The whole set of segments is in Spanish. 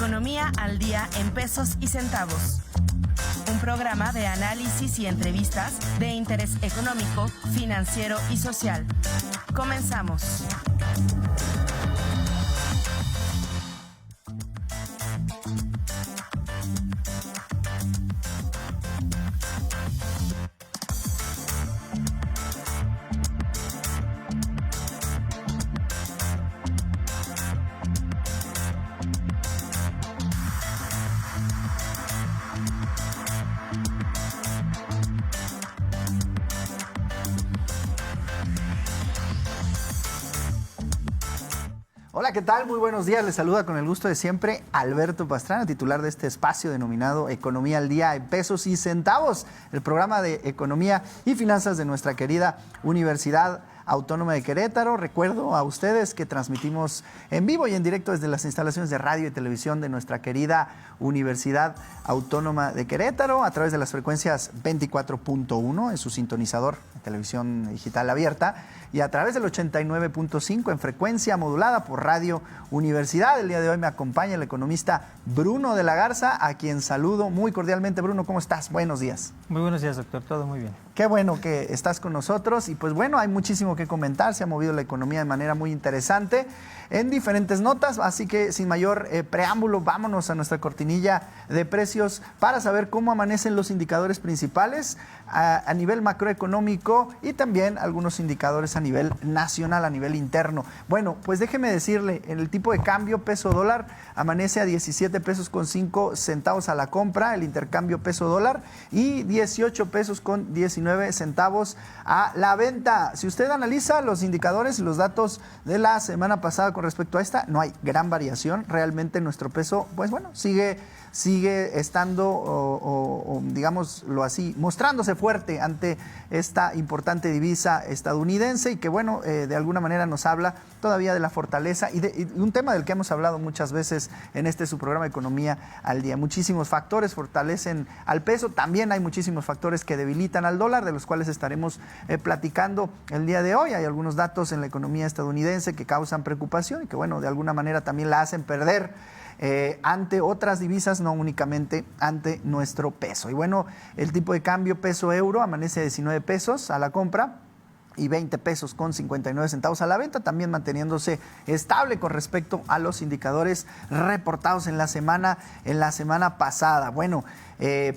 Economía al día en pesos y centavos. Un programa de análisis y entrevistas de interés económico, financiero y social. Comenzamos. Hola, ¿qué tal? Muy buenos días. Les saluda con el gusto de siempre Alberto Pastrana, titular de este espacio denominado Economía al Día en Pesos y Centavos, el programa de economía y finanzas de nuestra querida Universidad Autónoma de Querétaro. Recuerdo a ustedes que transmitimos en vivo y en directo desde las instalaciones de radio y televisión de nuestra querida Universidad Autónoma de Querétaro a través de las frecuencias 24.1 en su sintonizador de televisión digital abierta y a través del 89.5 en frecuencia modulada por Radio Universidad. El día de hoy me acompaña el economista Bruno de la Garza, a quien saludo muy cordialmente. Bruno, ¿cómo estás? Buenos días. Muy buenos días, doctor. Todo muy bien. Qué bueno que estás con nosotros y pues bueno, hay muchísimo que comentar. Se ha movido la economía de manera muy interesante en diferentes notas, así que sin mayor preámbulo, vámonos a nuestra cortinilla de precios para saber cómo amanecen los indicadores principales a nivel macroeconómico y también algunos indicadores a nivel nacional, a nivel interno. Bueno, pues déjeme decirle, en el tipo de cambio peso dólar amanece a 17 pesos con 5 centavos a la compra, el intercambio peso dólar, y 18 pesos con 19 centavos a la venta. Si usted analiza los indicadores y los datos de la semana pasada con respecto a esta, no hay gran variación. Realmente nuestro peso, pues bueno, sigue estando, o digámoslo así, mostrándose fuerte ante esta importante divisa estadounidense y que, bueno, de alguna manera nos habla todavía de la fortaleza y un tema del que hemos hablado muchas veces en su programa de Economía al Día. Muchísimos factores fortalecen al peso, también hay muchísimos factores que debilitan al dólar, de los cuales estaremos platicando el día de hoy. Hay algunos datos en la economía estadounidense que causan preocupación y que, bueno, de alguna manera también la hacen perder ante otras divisas, no únicamente ante nuestro peso. Y bueno, el tipo de cambio peso-euro amanece a 19 pesos a la compra y 20 pesos con 59 centavos a la venta, también manteniéndose estable con respecto a los indicadores reportados en la semana pasada. Bueno,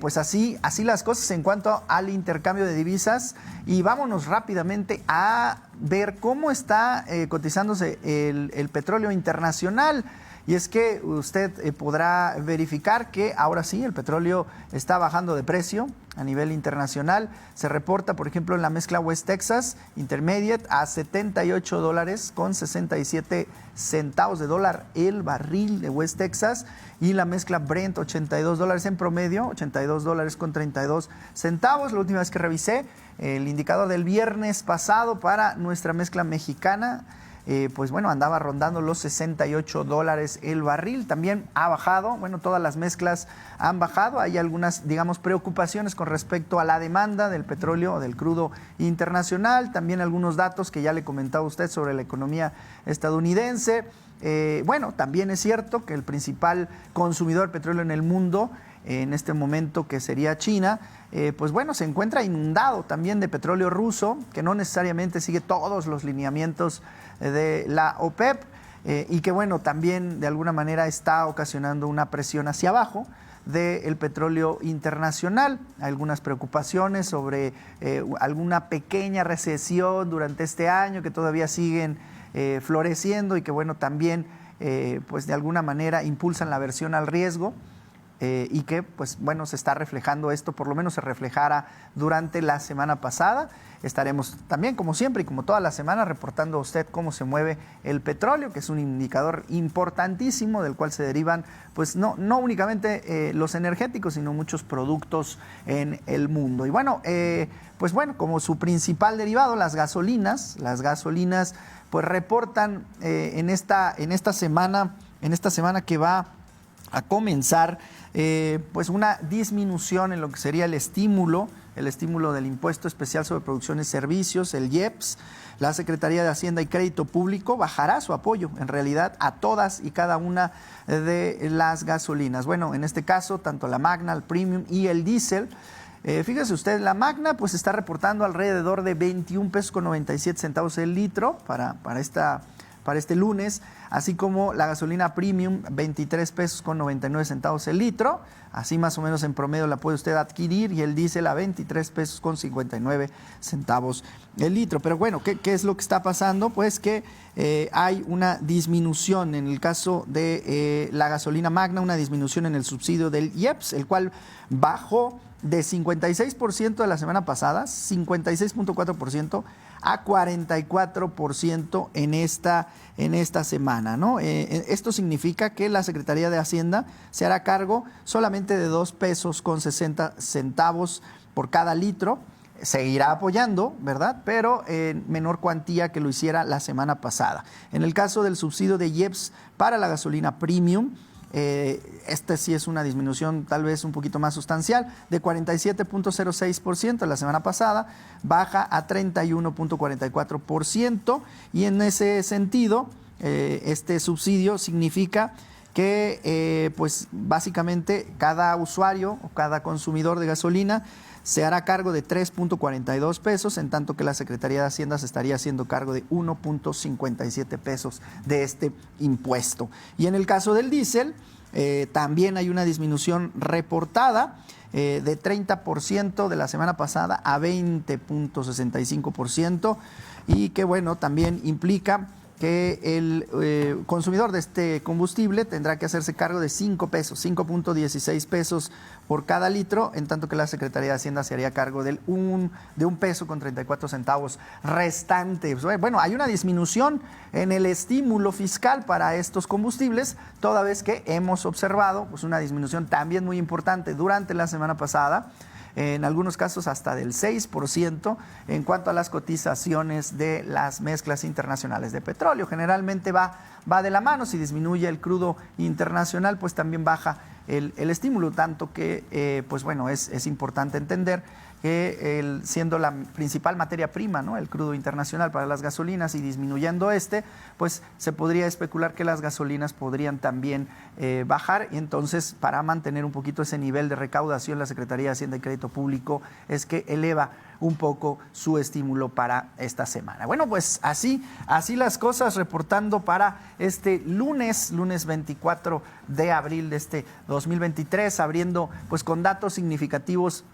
pues así las cosas en cuanto al intercambio de divisas, y vámonos rápidamente a ver cómo está cotizándose el petróleo internacional. Y es que usted podrá verificar que ahora sí el petróleo está bajando de precio a nivel internacional. Se reporta, por ejemplo, en la mezcla West Texas Intermediate a $78 con 67 centavos de dólar el barril de West Texas, y la mezcla Brent $82 en promedio, $82 con 32 centavos. La última vez que revisé el indicador del viernes pasado para nuestra mezcla mexicana, pues bueno, andaba rondando los $68 el barril. También ha bajado, bueno, todas las mezclas han bajado. Hay algunas, digamos, preocupaciones con respecto a la demanda del petróleo o del crudo internacional. También algunos datos que ya le comentaba a usted sobre la economía estadounidense. Bueno, también es cierto que el principal consumidor de petróleo en el mundo en este momento, que sería China, pues bueno, se encuentra inundado también de petróleo ruso, que no necesariamente sigue todos los lineamientos de la OPEP, y que bueno, también de alguna manera está ocasionando una presión hacia abajo del petróleo internacional. Algunas preocupaciones sobre alguna pequeña recesión durante este año que todavía siguen floreciendo y que bueno, también pues de alguna manera impulsan la aversión al riesgo. Y que, pues bueno, se está reflejando esto, por lo menos se reflejara durante la semana pasada. Estaremos también, como siempre y como toda la semana, reportando a usted cómo se mueve el petróleo, que es un indicador importantísimo del cual se derivan, pues no únicamente los energéticos, sino muchos productos en el mundo. Y bueno, pues bueno, como su principal derivado, las gasolinas pues reportan en esta semana que va comenzar pues una disminución en lo que sería el estímulo del Impuesto Especial sobre Producción y Servicios, el IEPS. La Secretaría de Hacienda y Crédito Público bajará su apoyo, en realidad, a todas y cada una de las gasolinas. Bueno, en este caso, tanto la Magna, el Premium y el Diesel. Fíjese usted, la Magna pues está reportando alrededor de 21 pesos con 97 centavos el litro para este lunes, así como la gasolina Premium 23 pesos con 99 centavos el litro, así más o menos en promedio la puede usted adquirir, y el diésel a 23 pesos con 59 centavos el litro. Pero bueno, ¿qué es lo que está pasando? Pues que hay una disminución en el caso de la gasolina Magna, una disminución en el subsidio del IEPS, el cual bajó de 56% de la semana pasada, 56.4%, a 44% en esta semana, ¿no? Esto significa que la Secretaría de Hacienda se hará cargo solamente de 2 pesos con 60 centavos por cada litro. Seguirá apoyando, ¿verdad? Pero en menor cuantía que lo hiciera la semana pasada. En el caso del subsidio de IEPS para la gasolina Premium, esta sí es una disminución tal vez un poquito más sustancial, de 47.06% la semana pasada, baja a 31.44%, y en ese sentido, este subsidio significa que pues básicamente cada usuario o cada consumidor de gasolina se hará cargo de 3.42 pesos, en tanto que la Secretaría de Hacienda se estaría haciendo cargo de 1.57 pesos de este impuesto. Y en el caso del diésel, también hay una disminución reportada de 30% de la semana pasada a 20.65%, y que bueno, también implica que el consumidor de este combustible tendrá que hacerse cargo de 5 pesos, 5.16 pesos por cada litro, en tanto que la Secretaría de Hacienda se haría cargo de un peso con 34 centavos restante. Bueno, hay una disminución en el estímulo fiscal para estos combustibles, toda vez que hemos observado pues una disminución también muy importante durante la semana pasada, en algunos casos hasta del 6% en cuanto a las cotizaciones de las mezclas internacionales de petróleo. Generalmente va de la mano. Si disminuye el crudo internacional, pues también baja el estímulo, tanto que pues bueno, es importante entender que siendo la principal materia prima, ¿no?, el crudo internacional para las gasolinas, y disminuyendo pues se podría especular que las gasolinas podrían también bajar, y entonces para mantener un poquito ese nivel de recaudación, la Secretaría de Hacienda y Crédito Público es que eleva un poco su estímulo para esta semana. Bueno, pues así las cosas, reportando para este lunes 24 de abril de este 2023, abriendo pues con datos significativos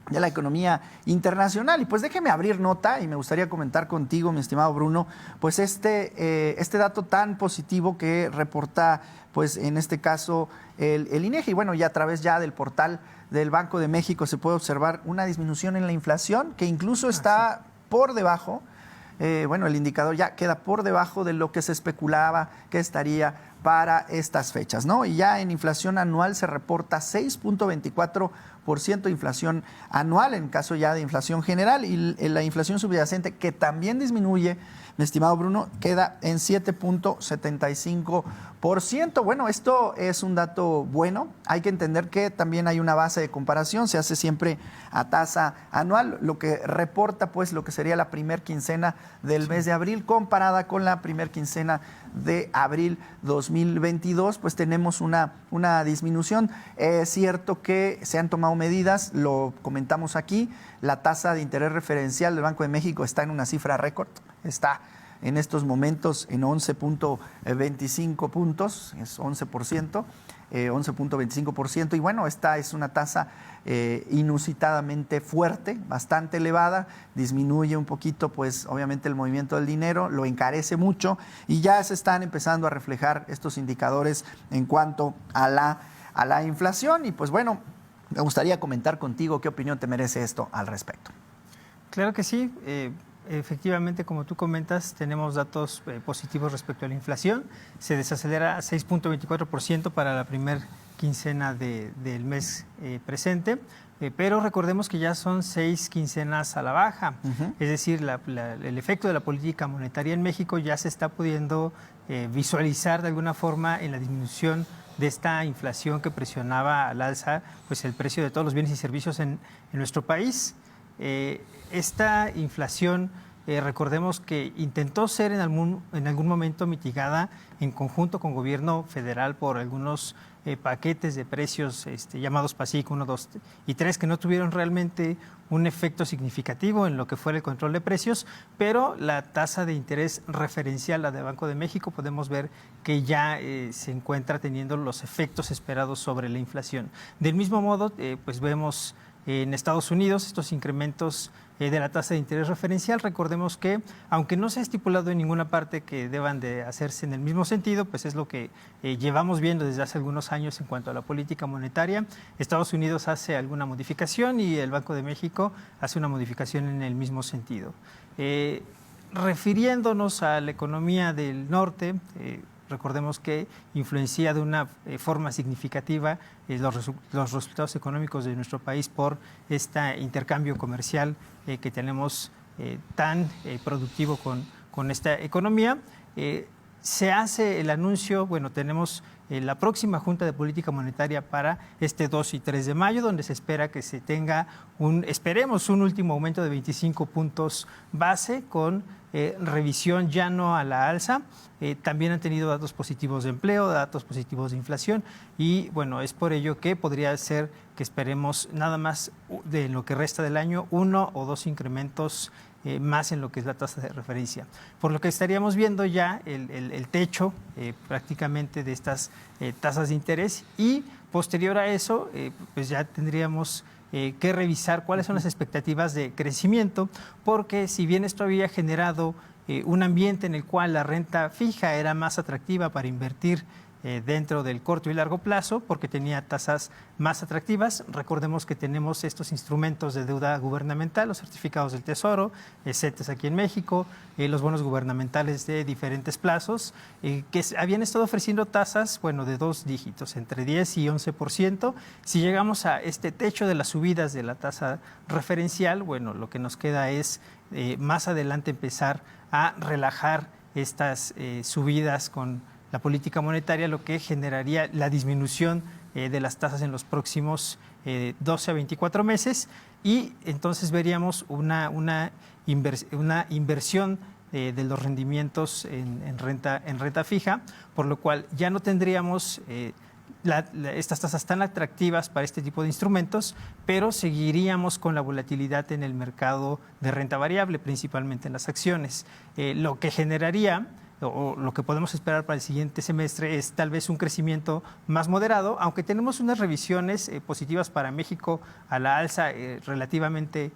de la economía internacional. Y pues déjeme abrir nota, y me gustaría comentar contigo, mi estimado Bruno, pues este dato tan positivo que reporta, pues en este caso, el INEGI. Bueno, y a través ya del portal del Banco de México se puede observar una disminución en la inflación, que incluso está por debajo, bueno, el indicador ya queda por debajo de lo que se especulaba que estaría para estas fechas, ¿no? Y ya en inflación anual se reporta 6.24% de inflación anual, en caso ya de inflación general, y la inflación subyacente, que también disminuye, mi estimado Bruno, queda en 7.75%. Bueno, esto es un dato bueno. Hay que entender que también hay una base de comparación, se hace siempre a tasa anual, lo que reporta pues lo que sería la primer quincena del mes de abril comparada con la primer quincena de abril 2022, pues tenemos una disminución. Es cierto que se han tomado medidas, lo comentamos aquí, la tasa de interés referencial del Banco de México está en una cifra récord, está en estos momentos en 11.25 puntos, es 11%, 11.25%, y bueno, esta es una tasa inusitadamente fuerte, bastante elevada, disminuye un poquito pues obviamente el movimiento del dinero, lo encarece mucho, y ya se están empezando a reflejar estos indicadores en cuanto a la inflación. Y pues bueno, me gustaría comentar contigo qué opinión te merece esto al respecto. Claro que sí. Efectivamente, como tú comentas, tenemos datos positivos respecto a la inflación. Se desacelera a 6.24% para la primera quincena del mes presente, pero recordemos que ya son 6 quincenas a la baja. Es decir, el efecto de la política monetaria en México ya se está pudiendo visualizar de alguna forma en la disminución de esta inflación que presionaba al alza pues el precio de todos los bienes y servicios en nuestro país. Esta inflación, recordemos que intentó ser en algún momento mitigada en conjunto con gobierno federal por algunos paquetes de precios llamados PASIC 1, 2 y 3, que no tuvieron realmente un efecto significativo en lo que fuera el control de precios, pero la tasa de interés referencial, la de Banco de México, podemos ver que ya se encuentra teniendo los efectos esperados sobre la inflación. Del mismo modo, pues vemos en Estados Unidos estos incrementos de la tasa de interés referencial. Recordemos que, aunque no se ha estipulado en ninguna parte que deban de hacerse en el mismo sentido, pues es lo que llevamos viendo desde hace algunos años en cuanto a la política monetaria. Estados Unidos hace alguna modificación y el Banco de México hace una modificación en el mismo sentido. Refiriéndonos a la economía del norte, recordemos que influencia de una forma significativa los resultados económicos de nuestro país por este intercambio comercial que tenemos tan productivo con esta economía. Se hace el anuncio, bueno, tenemos la próxima Junta de Política Monetaria para este 2 y 3 de mayo, donde se espera que se tenga esperemos un último aumento de 25 puntos base con revisión ya no a la alza. También han tenido datos positivos de empleo, datos positivos de inflación y bueno, es por ello que podría ser que esperemos nada más de lo que resta del año 1 o 2 incrementos más en lo que es la tasa de referencia. Por lo que estaríamos viendo ya el techo prácticamente de estas tasas de interés y posterior a eso pues ya tendríamos que revisar cuáles son las expectativas de crecimiento, porque si bien esto había generado un ambiente en el cual la renta fija era más atractiva para invertir dentro del corto y largo plazo, porque tenía tasas más atractivas. Recordemos que tenemos estos instrumentos de deuda gubernamental, los certificados del Tesoro, CETES aquí en México, los bonos gubernamentales de diferentes plazos, que habían estado ofreciendo tasas, bueno, de 2 dígitos, entre 10 y 11%. Si llegamos a este techo de las subidas de la tasa referencial, bueno, lo que nos queda es más adelante empezar a relajar estas subidas con la política monetaria, lo que generaría la disminución de las tasas en los próximos 12 a 24 meses y entonces veríamos una inversión de los rendimientos en renta fija, por lo cual ya no tendríamos estas tasas tan atractivas para este tipo de instrumentos, pero seguiríamos con la volatilidad en el mercado de renta variable, principalmente en las acciones, lo que generaría o lo que podemos esperar para el siguiente semestre es tal vez un crecimiento más moderado, aunque tenemos unas revisiones positivas para México a la alza relativamente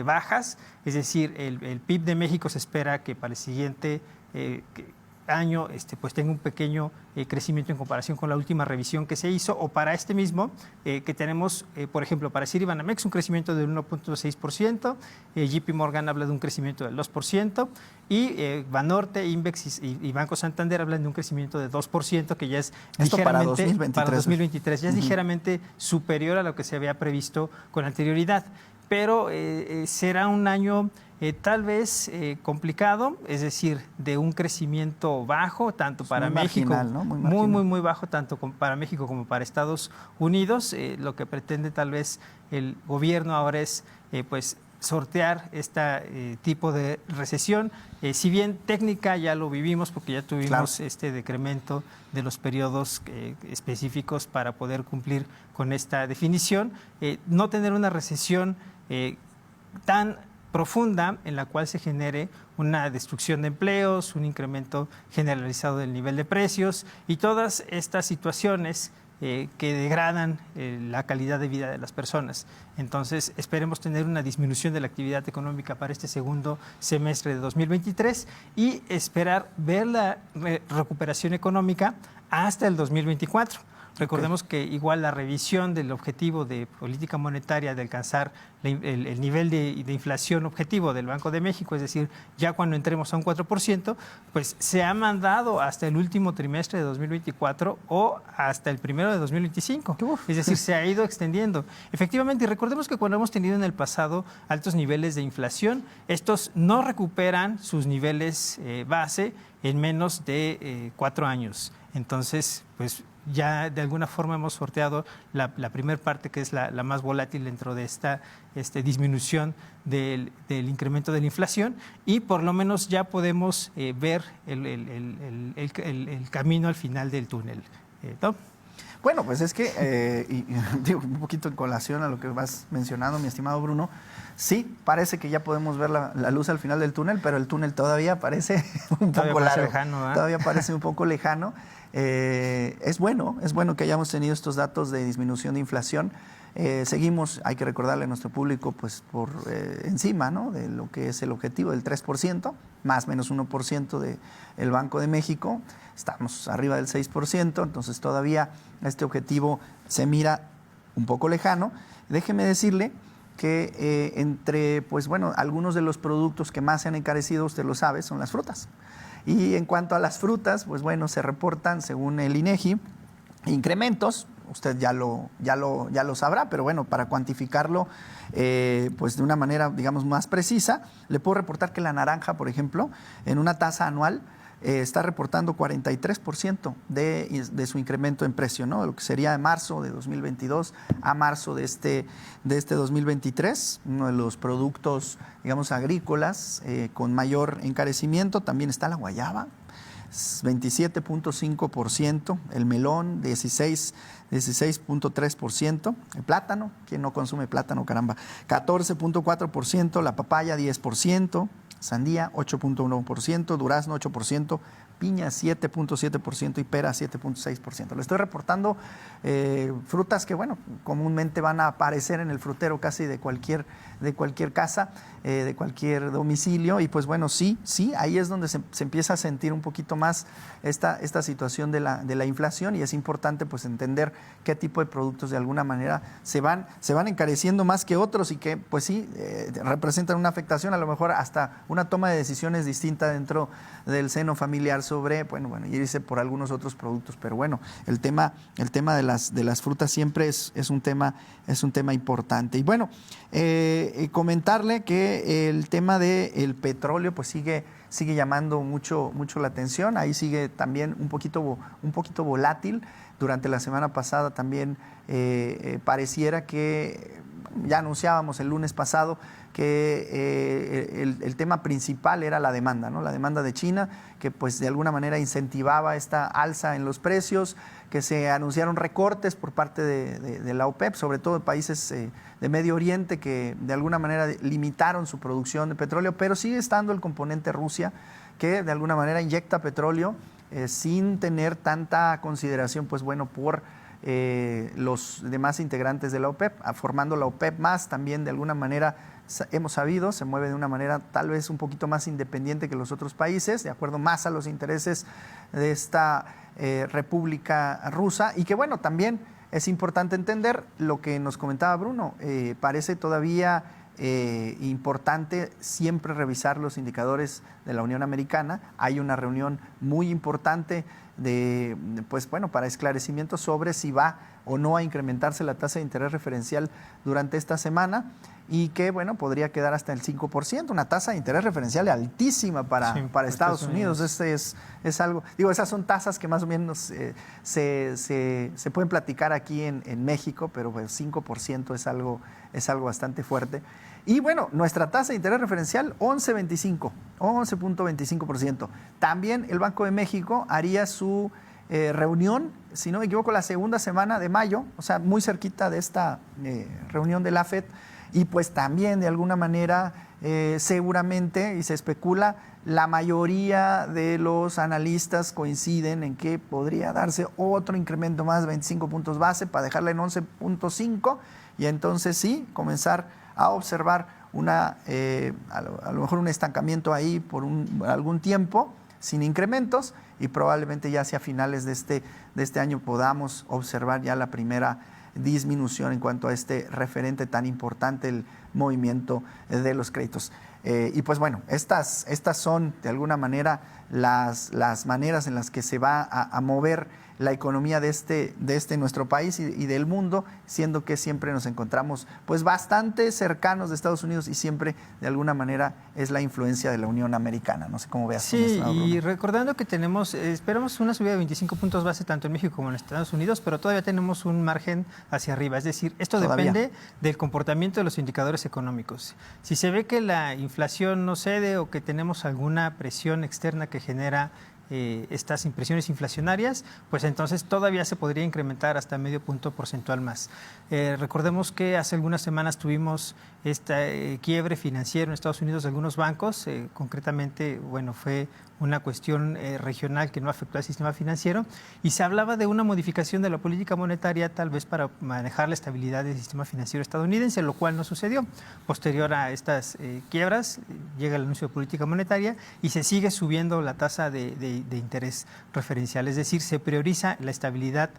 bajas, es decir, el PIB de México se espera que para el siguiente año pues tenga un pequeño crecimiento en comparación con la última revisión que se hizo, o para este mismo que tenemos, por ejemplo, para Citibanamex un crecimiento del 1.6%, JP Morgan habla de un crecimiento del 2%, y Banorte, Invex y Banco Santander hablan de un crecimiento de 2%, que ya es ligeramente para 2023 ya es ligeramente superior a lo que se había previsto con anterioridad. Pero será un año tal vez complicado, es decir, de un crecimiento bajo, tanto para México, marginal, ¿no? Muy bajo, tanto para México como para Estados Unidos. Lo que pretende tal vez el gobierno ahora es pues sortear este tipo de recesión. Si bien técnica ya lo vivimos porque ya tuvimos este decremento de los periodos específicos para poder cumplir con esta definición, no tener una recesión tan profunda en la cual se genere una destrucción de empleos, un incremento generalizado del nivel de precios y todas estas situaciones que degradan la calidad de vida de las personas. Entonces, esperemos tener una disminución de la actividad económica para este segundo semestre de 2023 y esperar ver la recuperación económica hasta el 2024. Recordemos que igual la revisión del objetivo de política monetaria de alcanzar el nivel de inflación objetivo del Banco de México, es decir, ya cuando entremos a un 4%, pues se ha mandado hasta el último trimestre de 2024 o hasta el primero de 2025. Es decir, se ha ido extendiendo. Efectivamente, y recordemos que cuando hemos tenido en el pasado altos niveles de inflación, estos no recuperan sus niveles base en menos de 4 años. Entonces, pues ya de alguna forma hemos sorteado la primera parte, que es la más volátil dentro de esta disminución del incremento de la inflación, y por lo menos ya podemos ver el camino al final del túnel. ¿No? Bueno, pues es que, digo, un poquito en colación a lo que vas mencionando, mi estimado Bruno, sí, parece que ya podemos ver la luz al final del túnel, pero el túnel todavía parece un poco largo. Lejano, ¿eh? Todavía parece un poco lejano. Es bueno que hayamos tenido estos datos de disminución de inflación. Seguimos, hay que recordarle a nuestro público, pues por encima, ¿no?, de lo que es el objetivo del 3%, más o menos 1% del Banco de México. Estamos arriba del 6%, entonces todavía este objetivo se mira un poco lejano. Déjeme decirle que entre, pues bueno, algunos de los productos que más se han encarecido, usted lo sabe, son las frutas. Y en cuanto a las frutas, pues bueno, se reportan, según el INEGI, incrementos. Usted ya lo sabrá, pero bueno, para cuantificarlo pues de una manera, digamos, más precisa, le puedo reportar que la naranja, por ejemplo, en una tasa anual está reportando 43% de su incremento en precio, ¿no? Lo que sería de marzo de 2022 a marzo de este 2023, uno de los productos, digamos, agrícolas con mayor encarecimiento. También está la guayaba, 27.5%, el melón 16.3%, el plátano, ¿quién no consume plátano, caramba? 14.4%, la papaya 10%, sandía 8.1%, durazno 8%, piña 7.7% y pera 7.6%. Le estoy reportando frutas que, bueno, comúnmente van a aparecer en el frutero casi de cualquier casa, de cualquier domicilio, y pues bueno, sí, ahí es donde se empieza a sentir un poquito más esta situación de la inflación, y es importante pues entender qué tipo de productos de alguna manera se van encareciendo más que otros, y que pues sí representan una afectación, a lo mejor hasta una toma de decisiones distinta dentro del seno familiar sobre, bueno, irse por algunos otros productos. Pero bueno, el tema de las frutas siempre es un tema importante. Y bueno, comentarle que el tema del petróleo pues sigue llamando mucho la atención. Ahí sigue también un poquito volátil. Durante la semana pasada también pareciera que ya anunciábamos el lunes pasado que el tema principal era la demanda, ¿no? La demanda de China, que pues de alguna manera incentivaba esta alza en los precios, que se anunciaron recortes por parte de la OPEP, sobre todo de países de Medio Oriente, que de alguna manera limitaron su producción de petróleo, pero sigue estando el componente Rusia, que de alguna manera inyecta petróleo sin tener tanta consideración, pues bueno, por los demás integrantes de la OPEP, formando la OPEP más, también de alguna manera hemos sabido, se mueve de una manera tal vez un poquito más independiente que los otros países, de acuerdo más a los intereses de esta República Rusa, y que bueno, también es importante entender lo que nos comentaba Bruno, parece todavía importante siempre revisar los indicadores de la Unión Americana. Hay una reunión muy importante pues bueno, para esclarecimiento sobre si va o no a incrementarse la tasa de interés referencial durante esta semana, y que bueno, podría quedar hasta el 5%, una tasa de interés referencial altísima para Estados Unidos. Es algo, digo, esas son tasas que más o menos se pueden platicar aquí en México, pero pues 5% es algo bastante fuerte. Y bueno, nuestra tasa de interés referencial 11.25%. También el Banco de México haría su reunión, si no me equivoco, la segunda semana de mayo, o sea, muy cerquita de esta reunión de la FED, y pues también de alguna manera seguramente, y se especula, la mayoría de los analistas coinciden en que podría darse otro incremento más de 25 puntos base para dejarla en 11.5, y entonces sí, comenzar a observar a lo mejor un estancamiento ahí por algún tiempo, sin incrementos, y probablemente ya hacia finales de este año podamos observar ya la primera disminución en cuanto a este referente tan importante, el movimiento de los créditos. Y pues bueno, estas son de alguna manera las maneras en las que se va a mover la economía de nuestro país y del mundo, siendo que siempre nos encontramos pues bastante cercanos de Estados Unidos y siempre de alguna manera es la influencia de la Unión Americana. No sé cómo veas. Sí, y recordando que esperamos una subida de 25 puntos base tanto en México como en Estados Unidos, pero todavía tenemos un margen hacia arriba. Es decir, esto depende del comportamiento de los indicadores económicos. Si se ve que la inflación no cede o que tenemos alguna presión externa que genera estas impresiones inflacionarias, pues entonces todavía se podría incrementar hasta medio punto porcentual más. Recordemos que hace algunas semanas tuvimos quiebre financiero en Estados Unidos de algunos bancos, concretamente, bueno, fue una cuestión regional que no afectó al sistema financiero y se hablaba de una modificación de la política monetaria tal vez para manejar la estabilidad del sistema financiero estadounidense, lo cual no sucedió. Posterior a estas quiebras llega el anuncio de política monetaria y se sigue subiendo la tasa de interés referencial, es decir, se prioriza la estabilidad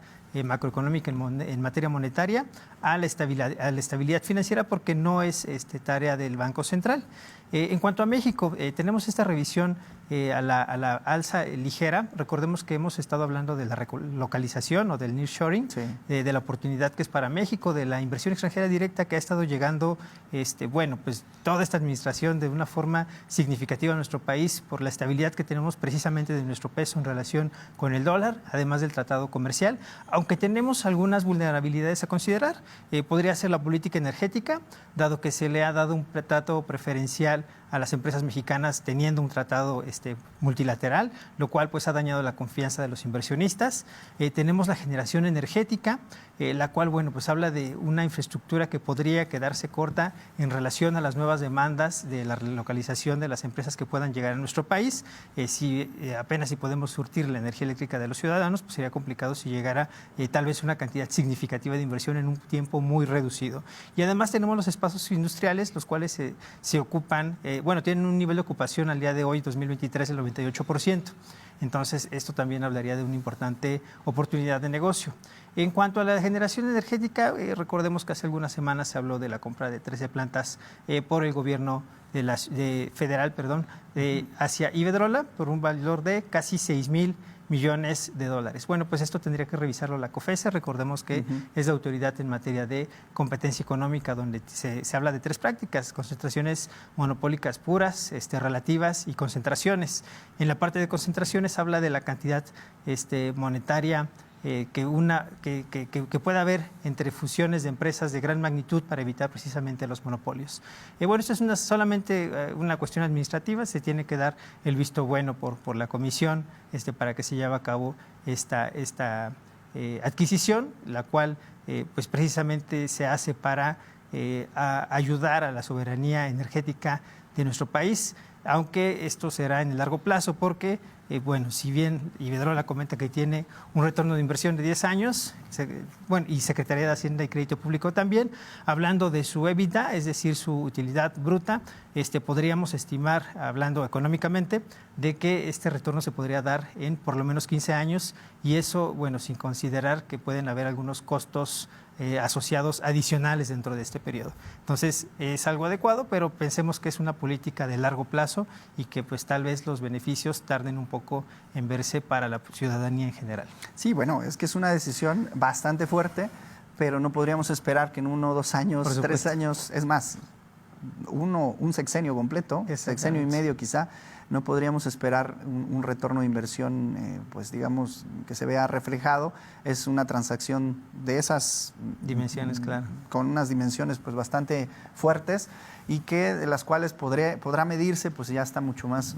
macroeconómica en materia monetaria a la estabilidad financiera porque no es tarea del Banco Central. En cuanto a México, tenemos esta revisión a la alza ligera. Recordemos que hemos estado hablando de la relocalización o del nearshoring, sí, de la oportunidad que es para México, de la inversión extranjera directa que ha estado llegando, pues toda esta administración de una forma significativa a nuestro país por la estabilidad que tenemos precisamente de nuestro peso en relación con el dólar, además del tratado comercial, aunque tenemos algunas vulnerabilidades a considerar. Podría ser la política energética, dado que se le ha dado un trato preferencial a las empresas mexicanas teniendo un tratado multilateral, lo cual pues ha dañado la confianza de los inversionistas. Tenemos la generación energética, la cual bueno pues habla de una infraestructura que podría quedarse corta en relación a las nuevas demandas de la relocalización de las empresas que puedan llegar a nuestro país. Apenas si podemos surtir la energía eléctrica de los ciudadanos, pues sería complicado si llegara tal vez una cantidad significativa de inversión en un tiempo muy reducido. Y además tenemos los espacios industriales, los cuales se ocupan, tienen un nivel de ocupación al día de hoy, 2023, del 98%. Entonces, esto también hablaría de una importante oportunidad de negocio. En cuanto a la generación energética, recordemos que hace algunas semanas se habló de la compra de 13 plantas por el gobierno federal hacia Iberdrola por un valor de casi 6,000 millones de dólares. Bueno, pues esto tendría que revisarlo la COFECE. Recordemos que es la autoridad en materia de competencia económica, donde se habla de tres prácticas: concentraciones monopólicas puras, relativas y concentraciones. En la parte de concentraciones habla de la cantidad monetaria que pueda haber entre fusiones de empresas de gran magnitud para evitar precisamente los monopolios. Esto es solamente una cuestión administrativa, se tiene que dar el visto bueno por la comisión para que se lleve a cabo esta adquisición, la cual pues precisamente se hace para ayudar a la soberanía energética de nuestro país, aunque esto será en el largo plazo porque si bien Iberdrola comenta que tiene un retorno de inversión de 10 años, y Secretaría de Hacienda y Crédito Público también, hablando de su EBITDA, es decir, su utilidad bruta, podríamos estimar, hablando económicamente, de que este retorno se podría dar en por lo menos 15 años, y eso, sin considerar que pueden haber algunos costos asociados adicionales dentro de este periodo. Entonces, es algo adecuado, pero pensemos que es una política de largo plazo y que pues tal vez los beneficios tarden un poco en verse para la ciudadanía en general. Sí, es que es una decisión bastante fuerte, pero no podríamos esperar que en 1 o 2 años, 3 años, es más, un sexenio completo, sexenio y medio quizá, no podríamos esperar un retorno de inversión, que se vea reflejado. Es una transacción de esas dimensiones, claro, con unas dimensiones bastante fuertes y que de las cuales podrá medirse ya está mucho más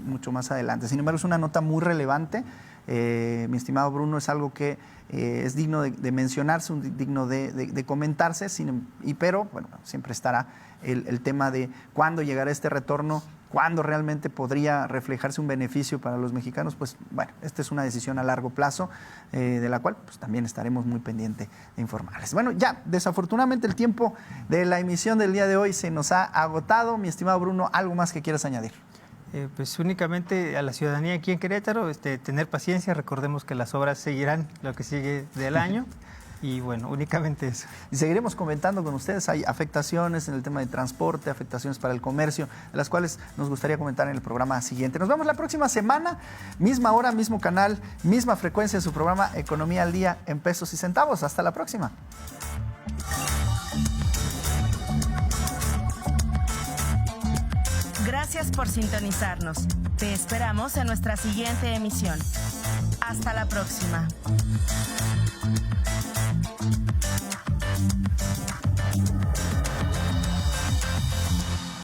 adelante. Sin embargo, es una nota muy relevante. Mi estimado Bruno, es algo que es digno de mencionarse, digno de comentarse, pero siempre estará el tema de cuándo llegará este retorno, cuándo realmente podría reflejarse un beneficio para los mexicanos. Esta es una decisión a largo plazo, de la cual también estaremos muy pendientes de informarles. Ya desafortunadamente el tiempo de la emisión del día de hoy se nos ha agotado. Mi estimado Bruno, ¿algo más que quieras añadir? Únicamente a la ciudadanía aquí en Querétaro, tener paciencia. Recordemos que las obras seguirán lo que sigue del año. Y bueno, únicamente eso. Y seguiremos comentando con ustedes. Hay afectaciones en el tema de transporte, afectaciones para el comercio, de las cuales nos gustaría comentar en el programa siguiente. Nos vemos la próxima semana, misma hora, mismo canal, misma frecuencia de su programa Economía al Día en Pesos y Centavos. Hasta la próxima. Gracias por sintonizarnos. Te esperamos en nuestra siguiente emisión. Hasta la próxima.